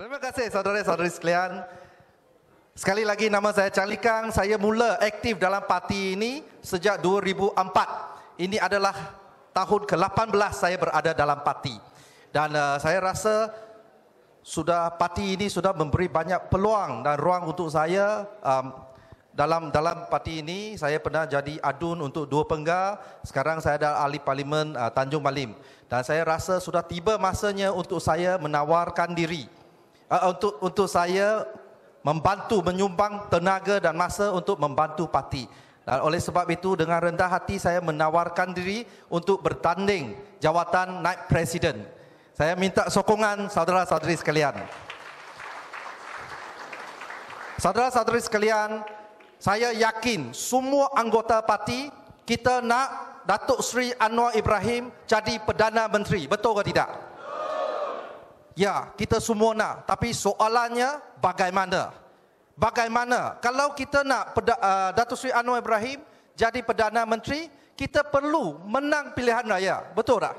Terima kasih saudara-saudari sekalian. Sekali lagi nama saya Charlie Kang. Saya mula aktif dalam parti ini sejak 2004. Ini adalah tahun ke-18 saya berada dalam parti. Dan saya rasa parti ini sudah memberi banyak peluang dan ruang untuk saya. Dalam parti ini saya pernah jadi adun untuk 2 penggal. Sekarang saya adalah ahli parlimen Tanjung Malim. Dan saya rasa sudah tiba masanya untuk saya menawarkan diri. Untuk saya membantu, menyumbang tenaga dan masa untuk membantu parti. Dan oleh sebab itu dengan rendah hati saya menawarkan diri untuk bertanding jawatan naib presiden. Saya minta sokongan saudara-saudari sekalian. Saudara-saudari sekalian, saya yakin semua anggota parti kita nak Datuk Seri Anwar Ibrahim jadi Perdana Menteri. Betul ke tidak? Ya, kita semua nak. Tapi soalannya bagaimana? Bagaimana? Kalau kita nak Datuk Seri Anwar Ibrahim jadi Perdana Menteri, kita perlu menang pilihan raya. Betul tak?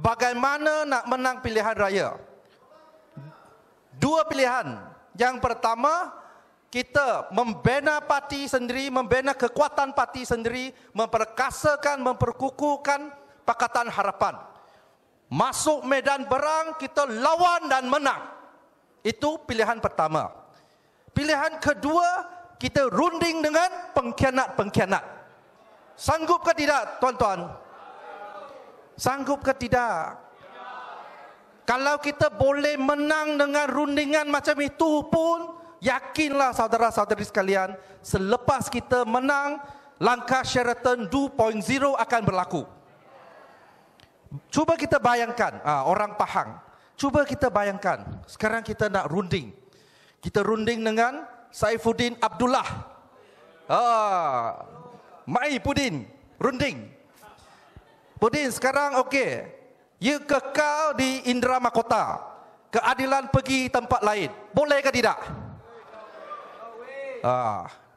Bagaimana nak menang pilihan raya? 2 pilihan. Yang pertama, kita membina parti sendiri, membina kekuatan parti sendiri, memperkasakan, memperkukuhkan Pakatan Harapan. Masuk medan perang, kita lawan dan menang. Itu pilihan pertama. Pilihan kedua, kita runding dengan pengkhianat-pengkhianat. Sanggup ke tidak, tuan-tuan? Sanggup ke tidak? Kalau kita boleh menang dengan rundingan macam itu pun, yakinlah saudara-saudari sekalian, selepas kita menang, langkah Sheraton 2.0 akan berlaku. Cuba kita bayangkan, orang Pahang. Cuba kita bayangkan, sekarang kita nak runding. Kita runding dengan Saifuddin Abdullah. Mai Pudin, runding. Pudin sekarang okey. You kekal di Indra Mahkota. Keadilan pergi tempat lain. Boleh ke tidak?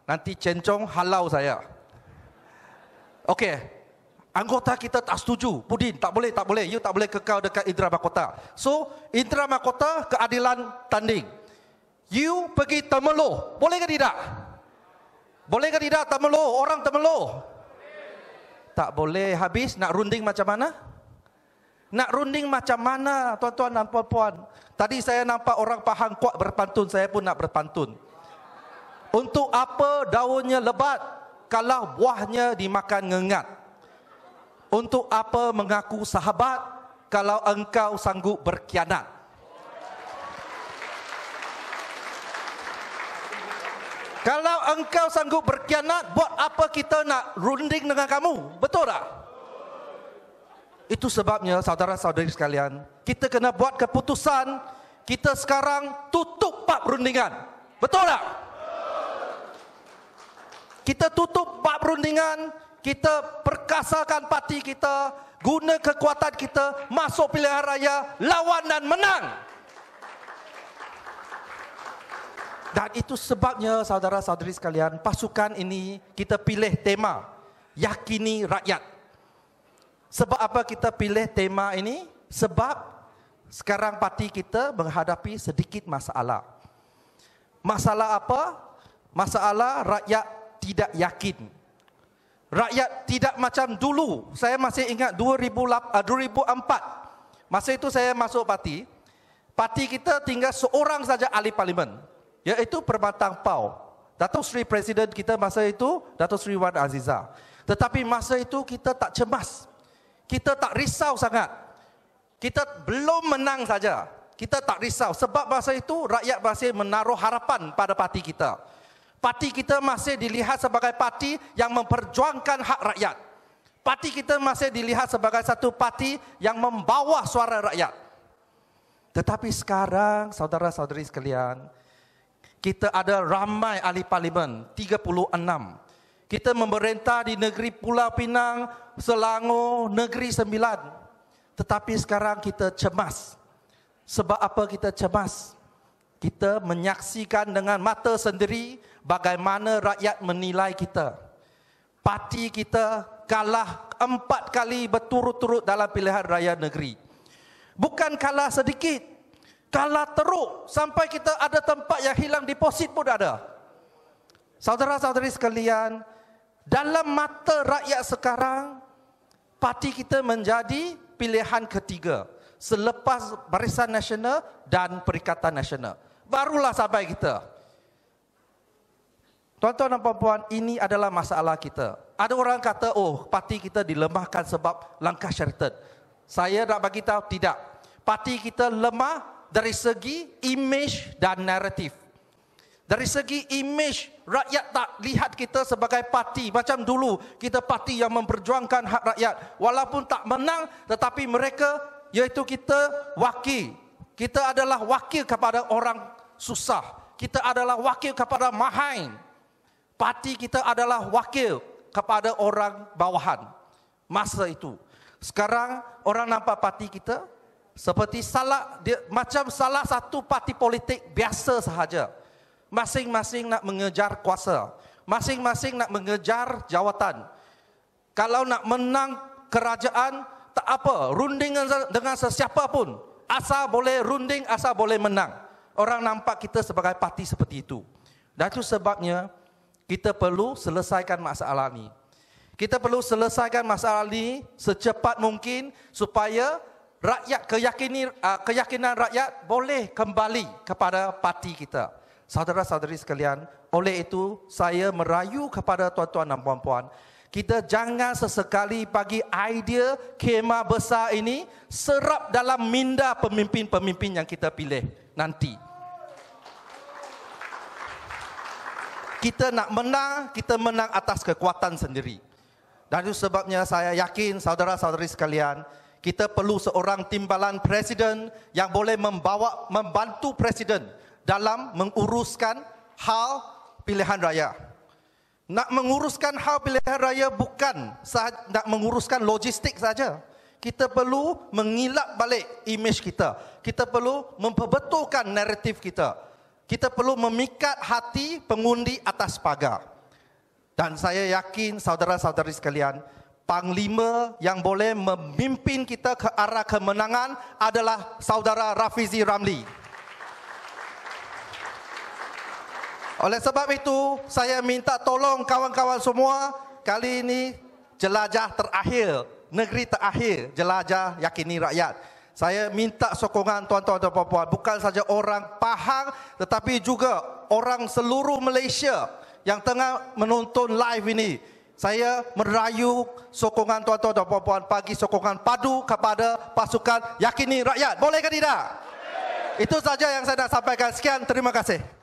Nanti Cencong halau saya. Okey. Anggota kita tak setuju. Pudin, tak boleh. You tak boleh kekal dekat Indra Mahkota. So, Indra Mahkota keadilan tanding. You pergi Temeloh. Boleh ke tidak? Boleh ke tidak Temeloh? Orang Temeloh. Tak boleh. Habis nak runding macam mana? Nak runding macam mana, tuan-tuan dan puan-puan? Tadi saya nampak orang Pahang kuat berpantun, saya pun nak berpantun. Untuk apa daunnya lebat kalau buahnya dimakan ngengat? Untuk apa mengaku sahabat kalau engkau sanggup berkhianat? Kalau engkau sanggup berkhianat, buat apa kita nak runding dengan kamu? Betul tak? Itu sebabnya saudara-saudari sekalian, kita kena buat keputusan. Kita sekarang tutup bab rundingan. Betul tak? Kita tutup bab rundingan. Kita perkasakan parti kita, guna kekuatan kita, masuk pilihan raya, lawan dan menang. Dan itu sebabnya saudara-saudari sekalian, pasukan ini kita pilih tema yakini rakyat. Sebab apa kita pilih tema ini? Sebab sekarang parti kita menghadapi sedikit masalah. Masalah apa? Masalah rakyat tidak yakin. Rakyat tidak macam dulu. Saya masih ingat 2004. Masa itu saya masuk parti. Parti kita tinggal seorang saja ahli parlimen, iaitu Perbatang Pau. Datuk Seri Presiden kita masa itu, Datuk Seri Wan Azizah. Tetapi masa itu kita tak cemas. Kita tak risau sangat. Kita belum menang saja. Kita tak risau. Sebab masa itu rakyat masih menaruh harapan pada parti kita. Parti kita masih dilihat sebagai parti yang memperjuangkan hak rakyat. Parti kita masih dilihat sebagai satu parti yang membawa suara rakyat. Tetapi sekarang, saudara-saudari sekalian, kita ada ramai ahli parlimen, 36. Kita memerintah di negeri Pulau Pinang, Selangor, Negeri Sembilan. Tetapi sekarang kita cemas. Sebab apa kita cemas? Kita menyaksikan dengan mata sendiri bagaimana rakyat menilai kita. Parti kita kalah 4 kali berturut-turut dalam pilihan raya negeri. Bukan kalah sedikit. kalah teruk sampai kita ada tempat yang hilang deposit pun ada. Saudara-saudari sekalian, dalam mata rakyat sekarang, parti kita menjadi pilihan ketiga selepas Barisan Nasional dan Perikatan Nasional. Barulah sampai kita. Tuan-tuan dan puan-puan, ini adalah masalah kita. Ada orang kata, oh, parti kita dilemahkan sebab langkah Sheraton. Saya nak bagi tahu, tidak. Parti kita lemah dari segi imej dan naratif. Dari segi imej, rakyat tak lihat kita sebagai parti. Macam dulu, kita parti yang memperjuangkan hak rakyat. Walaupun tak menang, tetapi mereka, iaitu kita wakil. Kita adalah wakil kepada orang susah. Kita adalah wakil kepada mahain. Parti kita adalah wakil kepada orang bawahan. Masa itu. Sekarang, orang nampak parti kita seperti macam salah satu parti politik biasa sahaja. Masing-masing nak mengejar kuasa. Masing-masing nak mengejar jawatan. Kalau nak menang kerajaan, tak apa. Runding dengan sesiapa pun. Asal boleh runding, asal boleh menang. Orang nampak kita sebagai parti seperti itu. Dan itu sebabnya kita perlu selesaikan masalah ini. Kita perlu selesaikan masalah ini secepat mungkin supaya rakyat keyakinan rakyat boleh kembali kepada parti kita. Saudara-saudari sekalian, oleh itu saya merayu kepada tuan-tuan dan puan-puan, kita jangan sesekali bagi idea khemah besar ini serap dalam minda pemimpin-pemimpin yang kita pilih nanti. Kita nak menang, kita menang atas kekuatan sendiri. Dan itu sebabnya saya yakin saudara-saudari sekalian, kita perlu seorang timbalan presiden yang boleh membantu presiden dalam menguruskan hal pilihan raya. Nak menguruskan hal pilihan raya bukan nak menguruskan logistik saja. Kita perlu mengilap balik imej kita. Kita perlu memperbetulkan naratif kita. Kita perlu memikat hati pengundi atas pagar. Dan saya yakin saudara-saudari sekalian, Panglima yang boleh memimpin kita ke arah kemenangan adalah saudara Rafizi Ramli. Oleh sebab itu, saya minta tolong kawan-kawan semua, kali ini jelajah terakhir, negeri terakhir, jelajah yakini rakyat. Saya minta sokongan tuan-tuan dan puan-puan, bukan saja orang Pahang, tetapi juga orang seluruh Malaysia yang tengah menonton live ini. Saya merayu sokongan tuan-tuan dan puan-puan bagi sokongan padu kepada pasukan Yakini Rakyat. Boleh ke tidak? Itu saja yang saya nak sampaikan. Sekian, terima kasih.